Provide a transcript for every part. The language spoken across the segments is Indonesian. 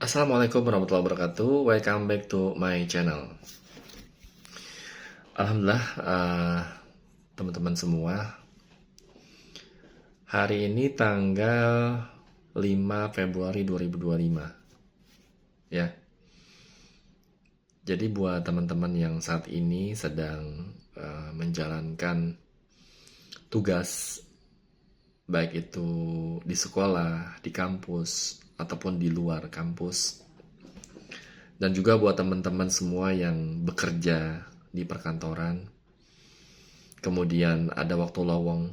Assalamualaikum warahmatullahi wabarakatuh. Welcome back to my channel. Alhamdulillah, teman-teman semua. Hari ini tanggal 5 Februari 2025. Ya. Jadi buat teman-teman yang saat ini sedang menjalankan tugas, baik itu di sekolah, di kampus, ataupun di luar kampus. Dan juga buat teman-teman semua yang bekerja di perkantoran, kemudian ada waktu lowong,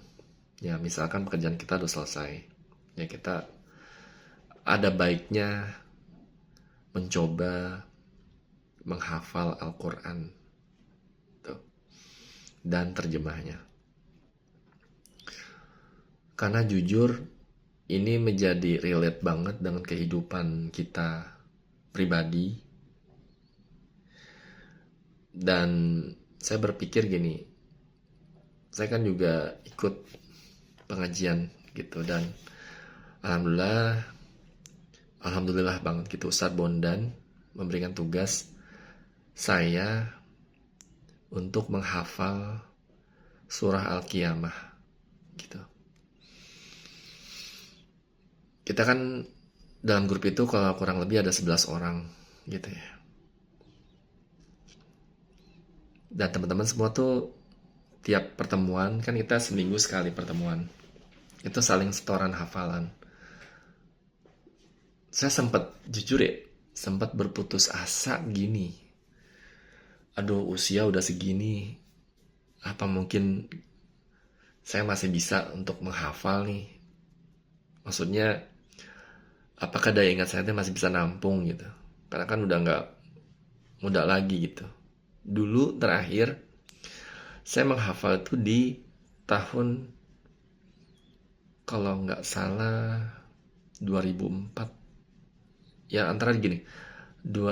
ya misalkan pekerjaan kita udah selesai, ya kita ada baiknya mencoba menghafal Al-Quran dan terjemahnya. Karena jujur, ini menjadi relate banget dengan kehidupan kita pribadi. Dan saya berpikir gini, saya kan juga ikut pengajian gitu, dan alhamdulillah banget gitu, Ustadz Bondan memberikan tugas saya untuk menghafal surah Al-Qiyamah gitu. Kita kan dalam grup itu kalau kurang lebih ada 11 orang gitu ya. Dan teman-teman semua tuh tiap pertemuan, kan kita seminggu sekali pertemuan, itu saling setoran hafalan. Saya sempat berputus asa gini. Aduh, usia udah segini, apa mungkin saya masih bisa untuk menghafal nih? Maksudnya, apakah daya ingat saya masih bisa nampung gitu? Karena kan udah nggak muda lagi gitu. Dulu terakhir saya menghafal itu di tahun, kalau nggak salah 2004. Ya antara gini,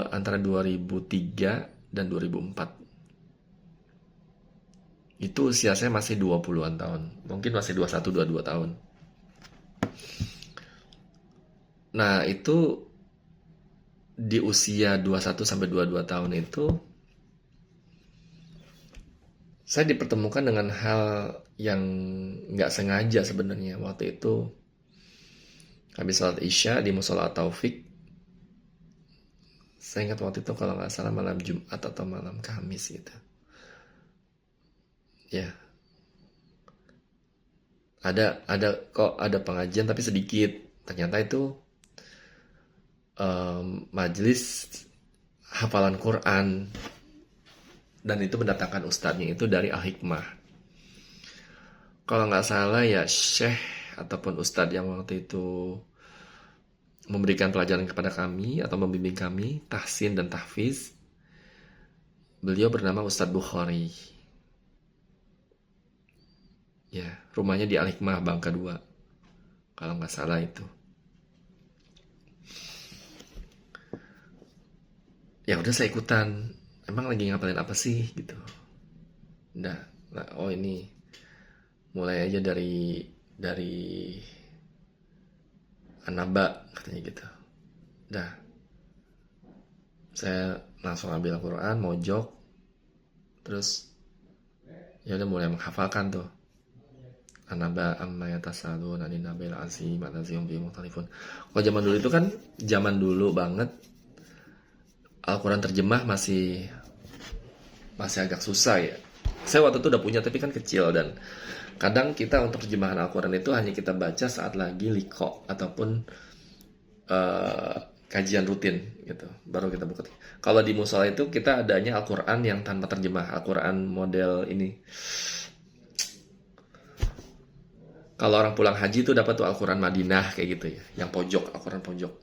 antara 2003 dan 2004. Itu usia saya masih 20-an tahun. Mungkin masih 21, 22 tahun. Nah, itu di usia 21 sampai 22 tahun itu saya dipertemukan dengan hal yang nggak sengaja sebenarnya. Waktu itu habis sholat Isya di Musola Taufik. Saya ingat waktu itu kalau nggak salah malam Jumat atau malam Kamis gitu. Ya, ada pengajian tapi sedikit. Ternyata itu majelis hafalan Quran, dan itu mendatangkan ustadznya itu dari Al-Hikmah. Kalau nggak salah ya Syekh ataupun ustadz yang waktu itu memberikan pelajaran kepada kami atau membimbing kami tahsin dan tahfiz, beliau bernama Ustadz Bukhari. Ya, rumahnya di Al-Hikmah Bangka 2 kalau nggak salah itu. Ya udah, saya ikutan. Emang lagi ngapalin apa sih gitu. Nah, oh ini mulai aja dari An-Naba katanya gitu. Dah, saya langsung ambil Al-Quran, mojok, terus ya udah mulai menghafalkan tuh. An-Naba amma yatasalun anin nabil azim atazim bi mukhtalifun. Kalau zaman dulu itu kan zaman dulu banget, Al-Quran terjemah masih agak susah ya. Saya waktu itu udah punya tapi kan kecil, dan kadang kita untuk terjemahan Al-Quran itu hanya kita baca saat lagi liko ataupun kajian rutin gitu, baru kita buka. Kalau di musola itu kita adanya Al-Quran yang tanpa terjemah, Al-Quran model ini. Kalau orang pulang haji tuh dapat tuh Al-Quran Madinah kayak gitu ya, yang pojok, Al-Quran pojok.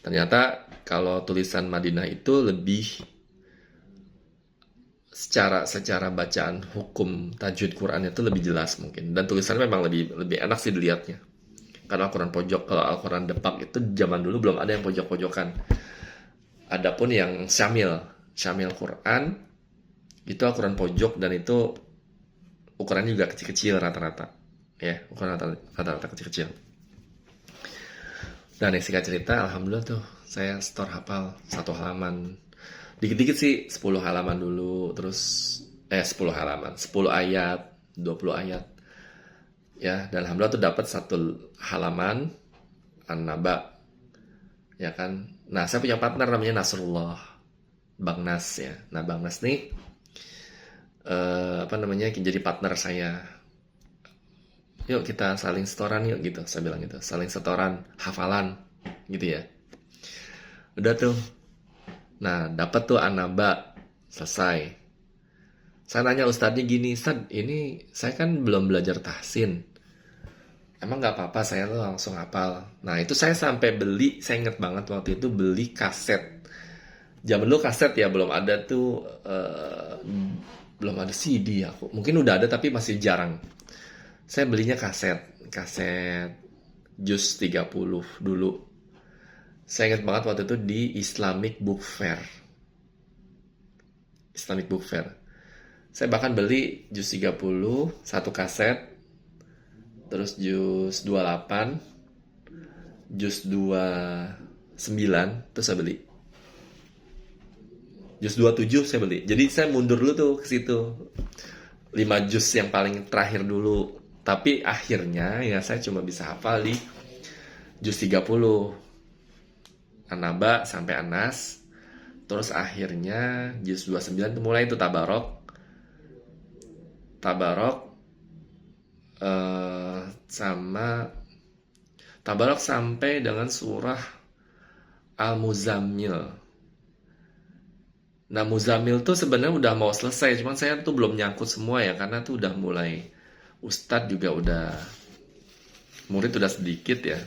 Ternyata kalau tulisan Madinah itu lebih secara bacaan hukum tajwid Quran itu lebih jelas mungkin, dan tulisannya memang lebih enak sih dilihatnya. Karena Al-Quran pojok, kalau Al-Quran depak itu zaman dulu belum ada yang pojok-pojokan. Adapun yang Syamil Quran itu Al-Quran pojok, dan itu ukurannya juga kecil-kecil rata-rata. Ya, ukuran rata-rata kecil-kecil. Dan yang singkat cerita, alhamdulillah tuh saya store hafal satu halaman. Dikit-dikit sih 10 halaman dulu, terus 10 halaman, 10 ayat, 20 ayat. Ya, dan alhamdulillah tuh dapat satu halaman An-Naba, ya kan. Nah, saya punya partner namanya Nasrullah, Bang Nas ya. Nah, Bang Nas nih jadi partner saya. Yuk kita saling setoran yuk gitu, saya bilang gitu, saling setoran hafalan gitu ya. Udah tuh. Nah, dapat tuh An-Naba, selesai. Saya nanya ustadznya gini, Ustadz, ini saya kan belum belajar tahsin. Emang nggak apa-apa saya tuh langsung hafal. Nah, itu saya sampai beli, saya inget banget waktu itu beli kaset. Zaman dulu kaset ya, belum ada tuh, belum ada CD aku. Mungkin udah ada tapi masih jarang. Saya belinya kaset Juz 30 dulu. Saya ingat banget waktu itu di Islamic Book Fair. Saya bahkan beli Juz 30, satu kaset, terus Juz 28, Juz 29, terus saya beli. Juz 27 saya beli. Jadi saya mundur dulu tuh ke situ. 5 juz yang paling terakhir dulu. Tapi akhirnya ya saya cuma bisa hafal di Juz 30. An-Naba sampai An-Nas. Terus akhirnya Juz 29 itu mulai itu Tabarok sampai dengan surah Al-Muzammil. Nah, Muzammil tuh sebenarnya udah mau selesai, cuman saya tuh belum nyangkut semua ya, karena tuh udah mulai Ustadz juga murid udah sedikit ya,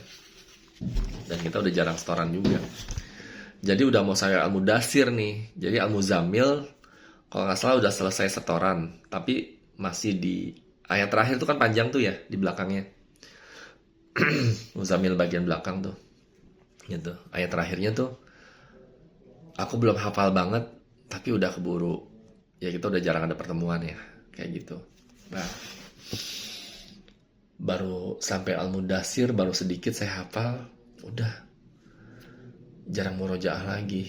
dan kita udah jarang setoran juga. Jadi udah mau saya Al-Mudassir nih, jadi Al-Muzammil kalau nggak salah udah selesai setoran, tapi masih di ayat terakhir tuh kan panjang tuh ya di belakangnya. Muzammil bagian belakang tuh, gitu. Ayat terakhirnya tuh aku belum hafal banget, tapi udah keburu. Ya kita udah jarang ada pertemuan ya, kayak gitu. Nah, baru sampai Al-Mudassir, baru sedikit saya hafal, udah jarang murojaah lagi.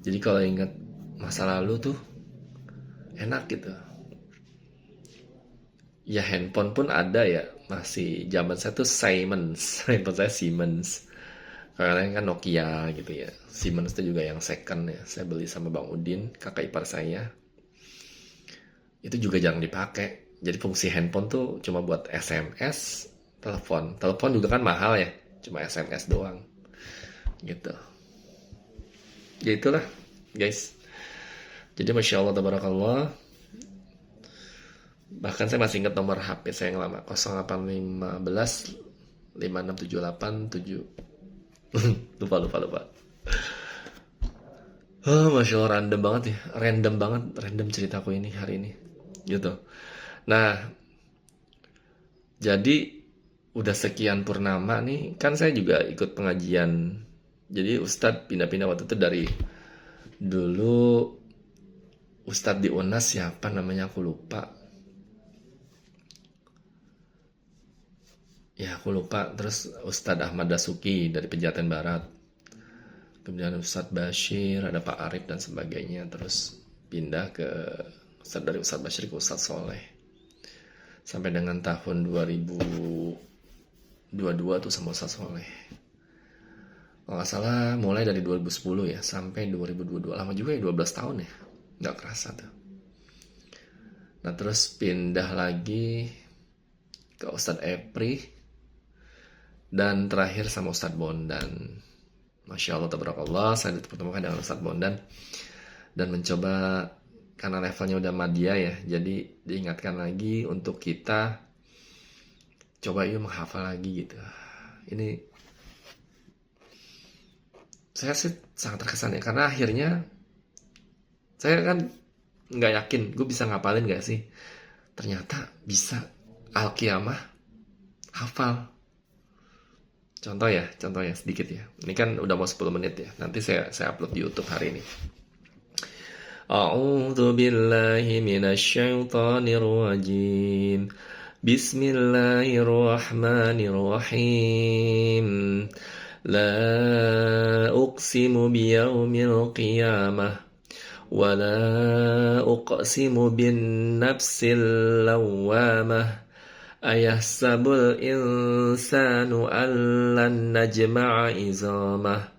Jadi kalau ingat masa lalu tuh enak gitu. Ya handphone pun ada ya, masih zaman saya tuh Siemens, handphone saya Siemens. Kalian kan Nokia gitu ya. Siemens itu juga yang second ya. Saya beli sama Bang Udin, kakak ipar saya. Itu juga jarang dipakai. Jadi fungsi handphone tuh cuma buat SMS, telepon. Telepon juga kan mahal ya, cuma SMS doang. Gitu. Ya itulah, guys. Jadi Masya Allah, Tabarakallah. Bahkan saya masih ingat nomor HP saya yang lama, 0815 5678 7. lupa. Masya Allah, random ceritaku ini hari ini, gitu. Nah, jadi udah sekian purnama nih, kan saya juga ikut pengajian. Jadi Ustadz pindah-pindah waktu itu dari dulu Ustadz di UNAS siapa namanya aku lupa. Ya aku lupa. Terus Ustadz Ahmad Dasuki dari Pejaten Barat. Kemudian Ustadz Bashir, ada Pak Arif dan sebagainya. Terus pindah dari Ustadz Bashir ke Ustadz Soleh. Sampai dengan tahun 2022 tuh sama Ustadz Soleh. Kalau nggak salah mulai dari 2010 ya sampai 2022. Lama juga ya, 12 tahun ya. Nggak kerasa tuh. Nah terus pindah lagi ke Ustadz Epri. Dan terakhir sama Ustadz Bondan. Masya Allah, tabarakallah, saya dipertemukan dengan Ustadz Bondan. Dan mencoba, karena levelnya udah madya ya, jadi diingatkan lagi untuk kita coba yuk menghafal lagi gitu. Ini saya sih sangat terkesan ya, karena akhirnya saya kan nggak yakin gue bisa ngapalin gak sih. Ternyata bisa. Al-Qiyamah hafal. Contoh ya sedikit ya. Ini kan udah mau 10 menit ya. Nanti saya upload di YouTube hari ini. A'udzu billahi minasyaitonir rajim. Bismillahirrahmanirrahim. La uqsimu biyaumil qiyamah wa la uqsimu bin nafsil lawwamah. Ayahsabul insanu allan najma'a izamah.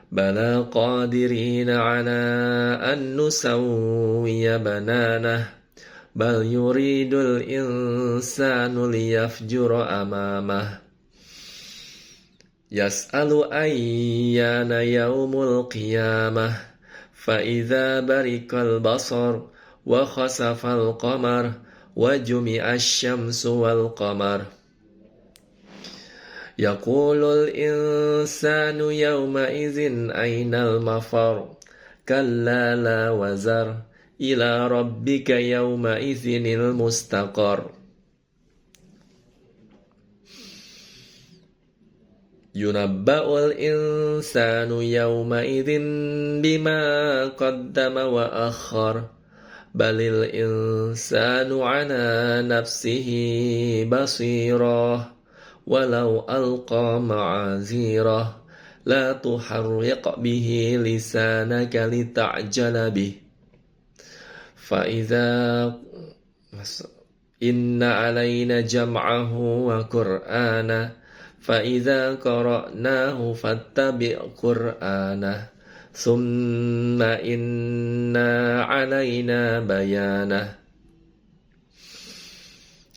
Bala qadirina ala an nusawwiya bananah. Bal yuridul insanu liyafjura amamah. Yas'alu ayyana yaumul qiyamah. Fa idza barikal basar wa khasafal qamar wa jumi'asy syamsu wal qamar. Yaqulul insanu yawma idzin ainal mafar. Kalla la wazar. Ila rabbika yawma idzinil mustaqar. Yunabba'ul insanu yawma idzin bima qaddama wa akhar. Balil insanu ala nafsihi basirah. Walau alqa ma'azirah. La tuharriq bihi lisanaka lita'jala bih. Fa'idha inna alayna jam'ahu wa qur'ana. Fa'idha qara'nahu fattabi' qur'ana. Summa inna alayna bayanah.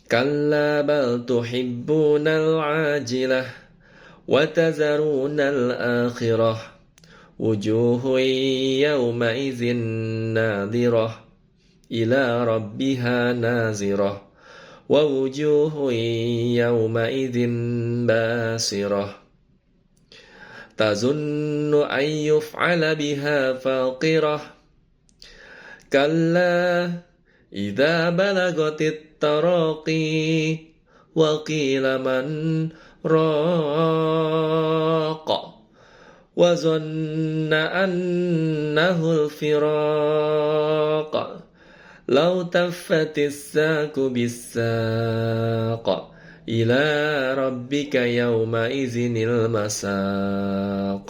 Kalla bal tuhibbunal ajilah wa tazarunal akhirah. Wujuhun yawma idzin nadhirah ila rabbiha nazirah. Wa wujuhun yawma idzin basirah. Tazunnu an yuf'ala biha faqirah. Kalla idza balagatit taraqi wa qila man raqa wa zanna annahu al-firaqa. Law taffatis saqu bis-saq. Ila rabbika yawma izinil masaq.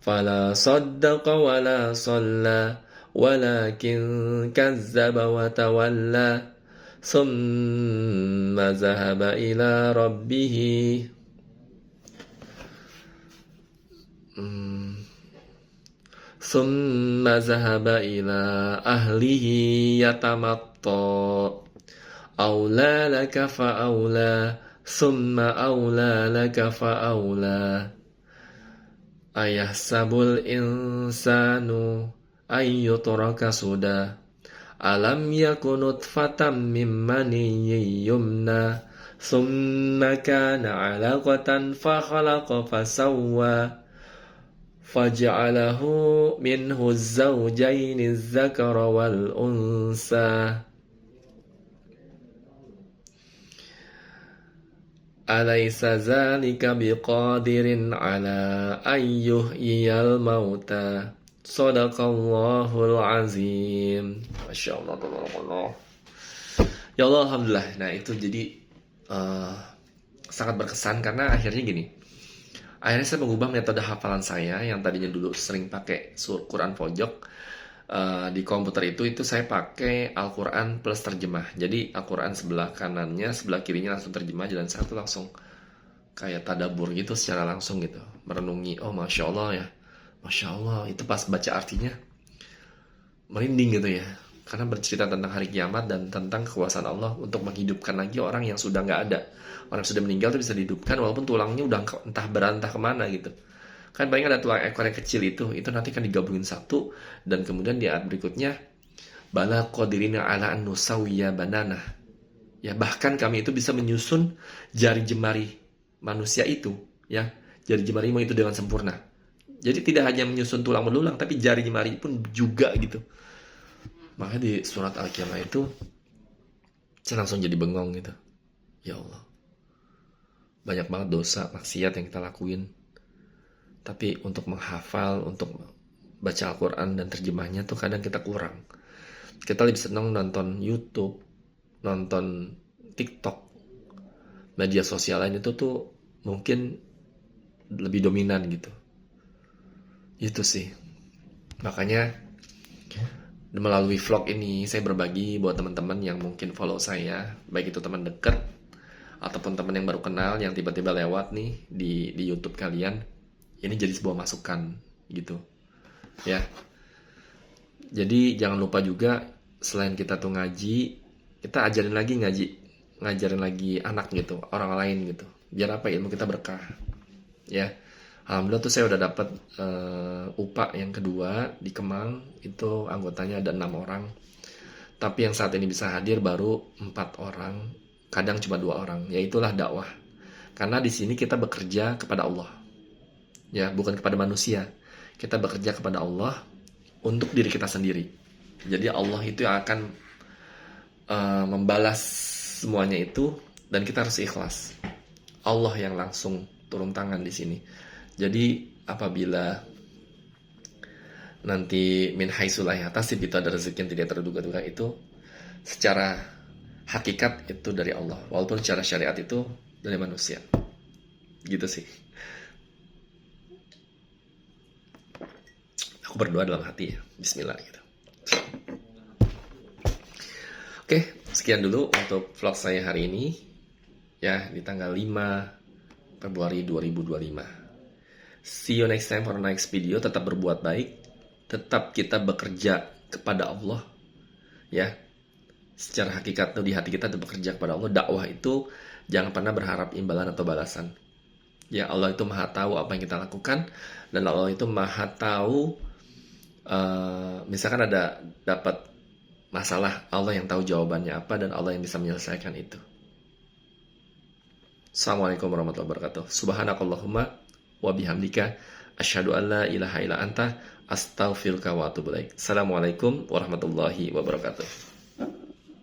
Fala saddaqa wala salla. Walakin kazzaba wa tawalla. Summa zahaba ila rabbihi. Summa zahaba ila ahlihi yatamatta. Awla laka fa'awla. Summa awla laka fa'awla. Ayahsabul insanu ayyutraka suda. Alam yakun nutfatan min maniyyin yumna. Summa kana 'alaqatan fa khalaqa fasawwa. Faj'alahu minhu az-zawjayn az-zakara wal unsa. Alaysa zalika biqadirin ala an yuhyiyal mauta. Shadaqallahul azim. Masya Allah, tabarakallah. Ya Allah, alhamdulillah. Nah itu jadi sangat berkesan karena akhirnya gini. Akhirnya saya mengubah metode hafalan saya yang tadinya dulu sering pakai Quran pojok. Di komputer itu saya pakai Al-Quran plus terjemah. Jadi Al-Quran sebelah kanannya, sebelah kirinya langsung terjemah, dan saya tuh langsung kayak tadabur gitu secara langsung gitu, merenungi. Oh Masya Allah ya, Masya Allah. Itu pas baca artinya merinding gitu ya, karena bercerita tentang hari kiamat dan tentang kekuasaan Allah untuk menghidupkan lagi orang yang sudah nggak ada. Orang yang sudah meninggal itu bisa dihidupkan walaupun tulangnya udah entah berantah kemana gitu. Kan paling ada tulang ekor yang kecil itu nanti kan digabungin satu, dan kemudian di ayat berikutnya bala qadirina ala an nusawwiya banana. Ya, bahkan kami itu bisa menyusun jari jemari manusia itu, ya, jari jemarimu itu dengan sempurna. Jadi tidak hanya menyusun tulang belulang, tapi jari jemari pun juga gitu. Maka di surat Al-Qiyamah itu saya langsung jadi bengong gitu. Ya Allah, banyak banget dosa maksiat yang kita lakuin. Tapi untuk menghafal, untuk baca Al-Quran dan terjemahnya tuh kadang kita kurang. Kita lebih senang nonton YouTube, nonton TikTok, media sosial lain itu tuh mungkin lebih dominan gitu. Itu sih. Makanya melalui vlog ini saya berbagi buat teman-teman yang mungkin follow saya, baik itu teman dekat ataupun teman yang baru kenal yang tiba-tiba lewat nih di YouTube kalian. Ini jadi sebuah masukan gitu. Ya. Jadi jangan lupa juga selain kita tuh ngaji, kita ajarin lagi anak gitu, orang lain gitu. Biar apa, ilmu kita berkah. Ya. Alhamdulillah tuh saya udah dapat UPA yang kedua di Kemang, itu anggotanya ada 6 orang. Tapi yang saat ini bisa hadir baru 4 orang, kadang cuma 2 orang. Yaitulah dakwah. Karena di sini kita bekerja kepada Allah. Ya, bukan kepada manusia. Kita bekerja kepada Allah untuk diri kita sendiri. Jadi Allah itu yang akan membalas semuanya itu, dan kita harus ikhlas. Allah yang langsung turun tangan di sini. Jadi apabila nanti min haitsu la yahtasib itu ada rezeki yang tidak terduga-duga, itu secara hakikat itu dari Allah, walaupun secara syariat itu dari manusia. Gitu sih. Aku berdoa dalam hati ya, bismillah gitu. Oke, sekian dulu untuk vlog saya hari ini ya, di tanggal 5 Februari 2025. See you next time for the next video. Tetap berbuat baik, tetap kita bekerja kepada Allah ya. Secara hakikat tuh di hati kita tuh bekerja kepada Allah. Dakwah itu jangan pernah berharap imbalan atau balasan. Ya, Allah itu maha tahu apa yang kita lakukan, dan Allah itu maha tahu misalkan ada dapat masalah, Allah yang tahu jawabannya apa, dan Allah yang bisa menyelesaikan itu. Assalamualaikum warahmatullahi wabarakatuh. Subhanakallahumma wa bihamdika asyhadu an la ilaha illa anta astaghfiruka wa atubu ilaik. Assalamualaikum warahmatullahi wabarakatuh.